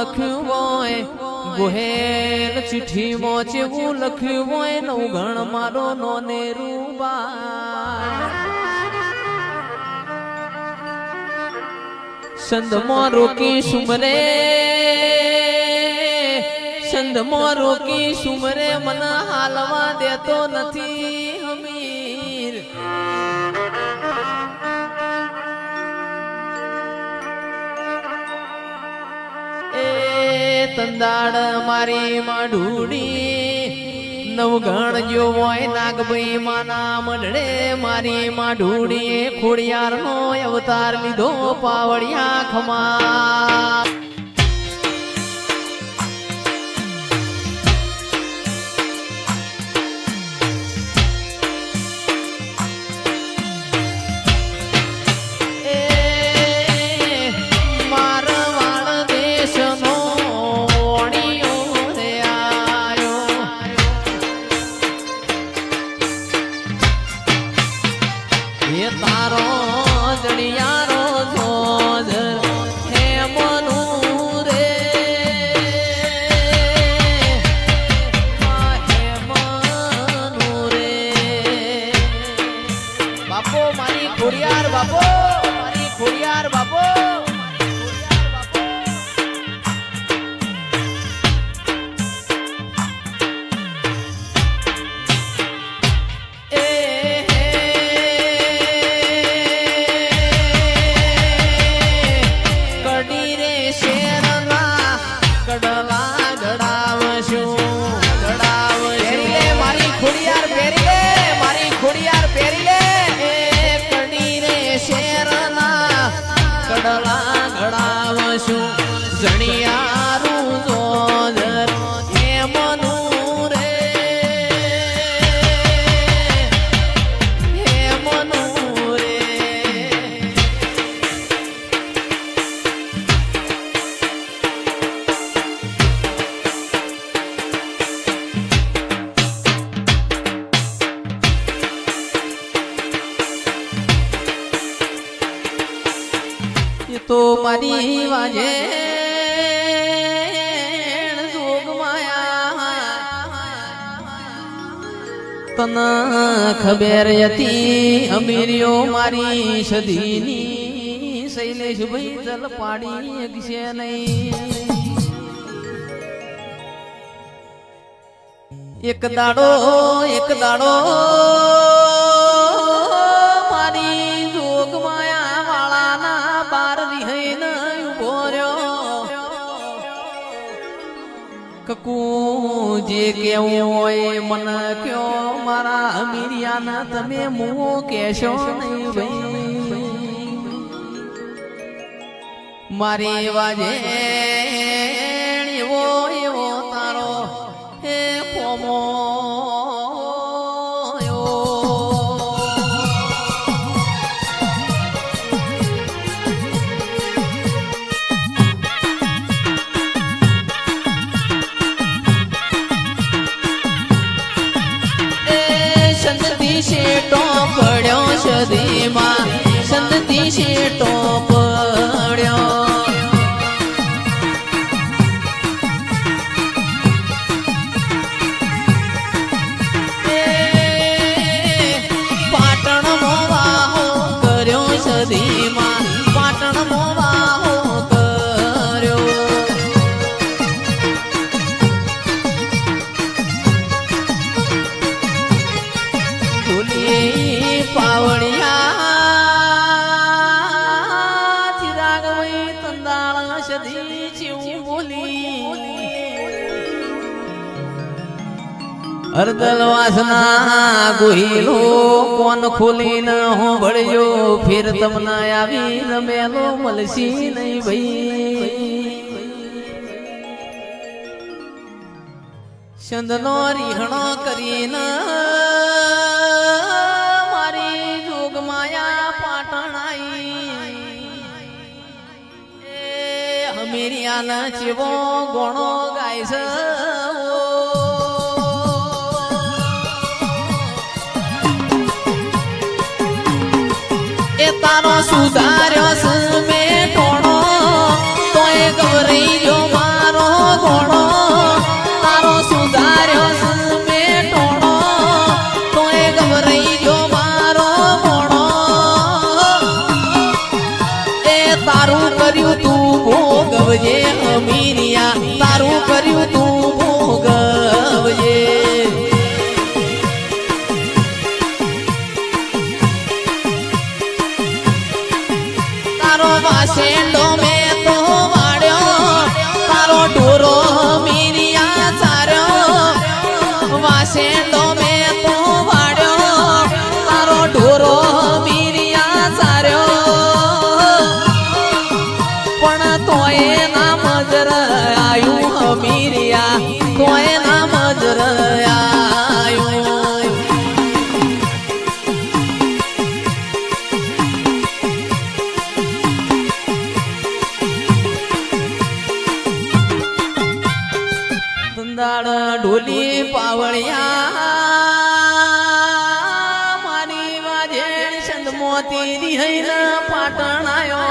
લખ્યું હોય ગોહેલ ચિઠ્ઠીમાં ચેવું લખ્યું હોય નવઘણ મારો નોને રૂબા સંદમાં રોકી સુમરે સંદમાં રોકી સુમરે મને હાલવા દેતો નથી હમીર એ તંદાડ મારી માં ઢૂડી નવગણ જો હોય નાગભાઈ માના મઢડે મારી માં ઢૂડી ખોડિયાર નો અવતાર લીધો પાવડિયા ખમા તો મારી વાજે જોગ માયા તને ખબર હતી અમીરીઓ મારી સદીની શૈલેષભાઈ જલ પાડી છે નહીં એક દાડો મારી જોગ માયા વાળાના બાર વિહૈન ઉભો રહ્યો કકુ જે કેવું હોય મન કયો મારા અમીરિયાના તમે મુઓ કહેશો નહીં ભાઈ મારી વાજે એવો એવો તારો હે કોમો શેટો પડ્યો સદીમાં સંતતી શેટો પડ્યો પાટણ મોવાહો કર્યો સદીમાં પાટણ મોવાહો કર્યો પાવડિયા ચિરાગ વઈ તંદાળ સદી ચીવું બોલી અરદલ વાસના ગોહિલો કોન ખોલીને હું ભળ્યો ફેર તમને આવી રમેલો મલસી નહીં ભાઈ ચંદનો રીહણો કરીને હમીરિયાના ચેવો ગોણો ગાય છે એ તારો સુધાર્યો છે મેં ટોણો તોય ગવરી જો માં તંદાળ ઢોલી પાવળિયા મારી વાજે સંત મોતી દિહૈન પાટણ આયો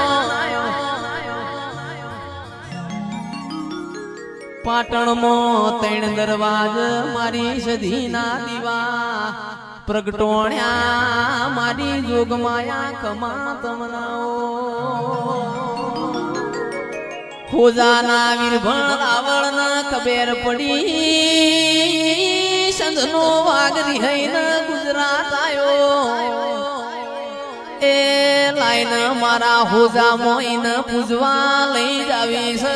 પાટણમાં ત્રણ દરવાજ મારી સધીના દીવા પ્રગટોણ્યા મારી જોગમાયા કમા તમનાઓ ખોજાના વીરભણ રાવણના ખબેર પડી સંતનો વાઘ રિહૈન ગુજરાત આયો એ લાઈન મારા હોજા મોઈન પૂજવા લઈ જાવી છે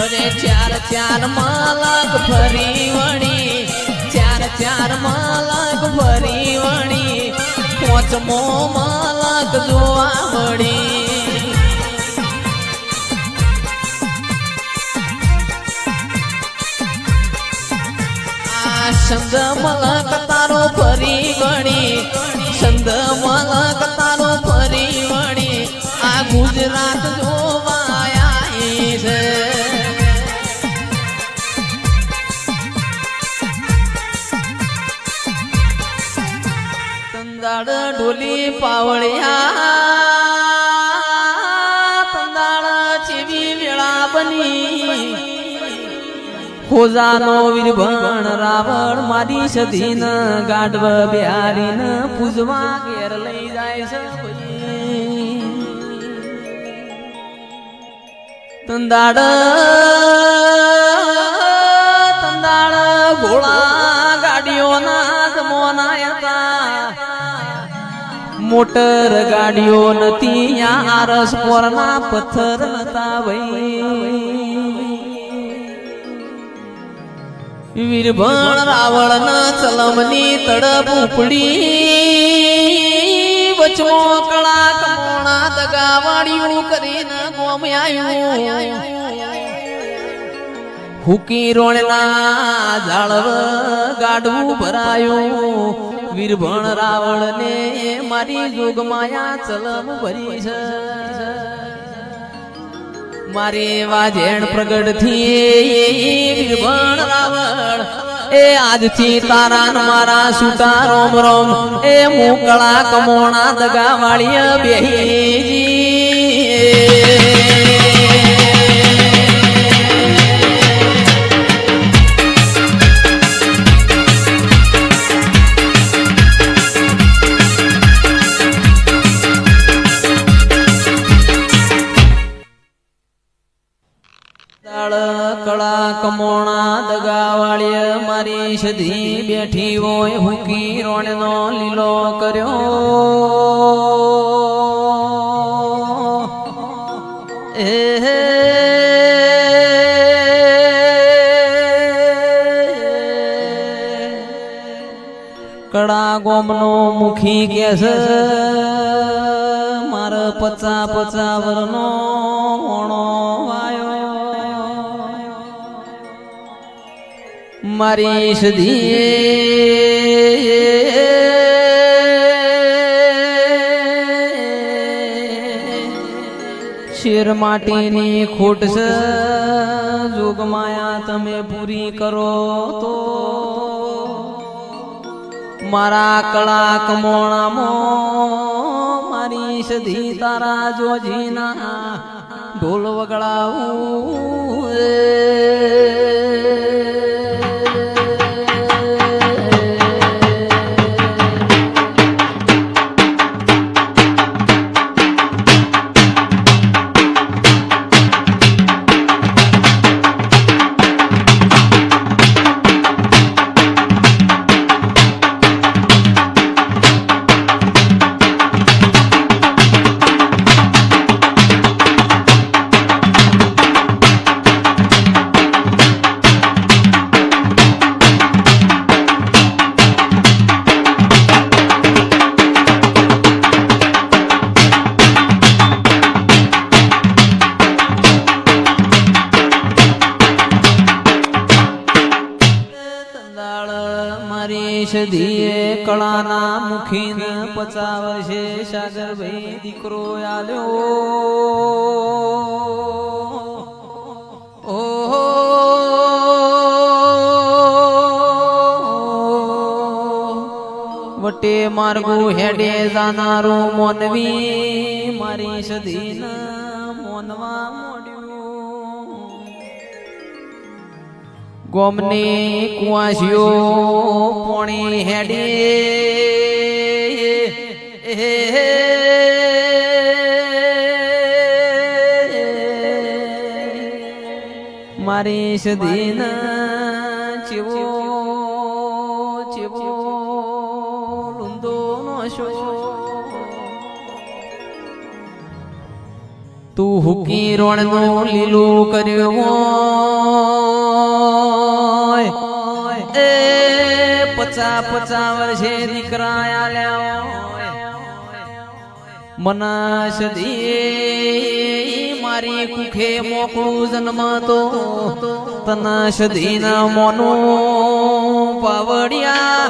અરે ચાર ચાર માલક ફરી વણી ચાર ચાર માલક ફરી વણી પોચમો માલક જોવા મળી આ સંદ મલક તારો ફરી વણી સંદ મલક તારો ફરી વણી આ ગુજરાત જોવાયા છે તંદાળ ઢોલી પાવળિયા તંદાળ ચેવી વેળા બની ખોજાનો વીરભણ રાવણ મારી સધીન ગાઢવ બિહારીન પૂજવા ઘેર લઈ જાય છે તંદાળ તંદાળ ઘોડા ગાડીઓના જમોના હતા મોટર ગાડીઓ નથી આરસ પોરના પથ્થર નતા ભાઈ વીરભણ રાવણ ના ચલમની તડપ ઉપડી વચમો કળા કમોણા દગાવાળિયું કરીને ગોમ આયું હુકી રોણના ઝાડવ ગાડવું ભરાયું વીરભણ રાવણ ને મારી જોગમાયા ચલમ ભરી છે મારે વાજેણ પ્રગટ થી વીરભણ રાવણ એ આજથી તારા મારા સુટા રોમ રોમ એ મુકળા કમોણા દગા વાળીય બેહીજી કળા કમોણા દગાવાળીએ મારી સધી બેઠી હોય હુકી રોણનો લીલો કર્યો એ કળા ગોમનો મુખી કે છે મારે 50 વર્ષનો મોણો વાયો મારી સધી શેર માટીની ખોટ છે જોગમાયા તમે પૂરી કરો તો મારા કળા કમોણામાં મારી સધી તારા જોજીના ઢોલ વગડાવું સદીએ કળાના મુખીન 50 વર્ષે સાગરભાઈ દીકરો આલ્યો ઓહો વટે માર્ગો હેડે જાનારો મોનવી મારી સદીના મોનવા મોડ્યું ગોમને કુવાસીઓ પોણી હેડે મારી સદીના ચેવો ચેવો લુંદો નો શો તું હુકી રોણ નો લીલું કર્યો એ 50 વર્ષે દીકરા આલ્યા મના સદી મારી કુખે મોકળું જન્મ તો તના સદીના મોનો પાવડિયા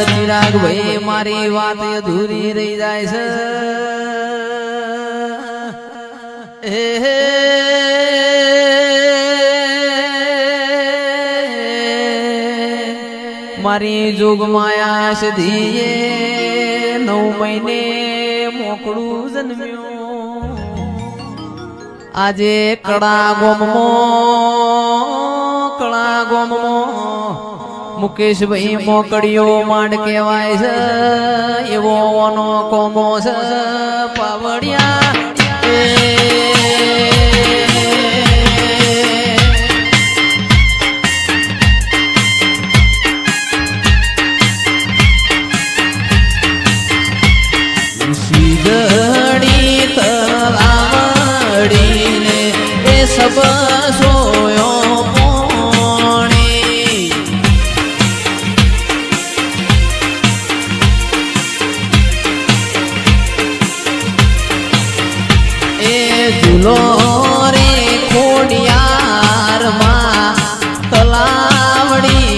ચિરાગ ભાઈ મારી વાત અધૂરી રહી જાય છે મારી જોગમાયા સધીએ 9 મહિને મોકળું જન્મ્યું આજે કળા ગોમમાં મુકેશભાઈ મોકળિયો માંડ કહેવાય છે એવો ઓનો કોમો છે પાવડિયા સીધડી તલાવડીને એ સબ સોયો રે ખોડિયાર માં તલાવડી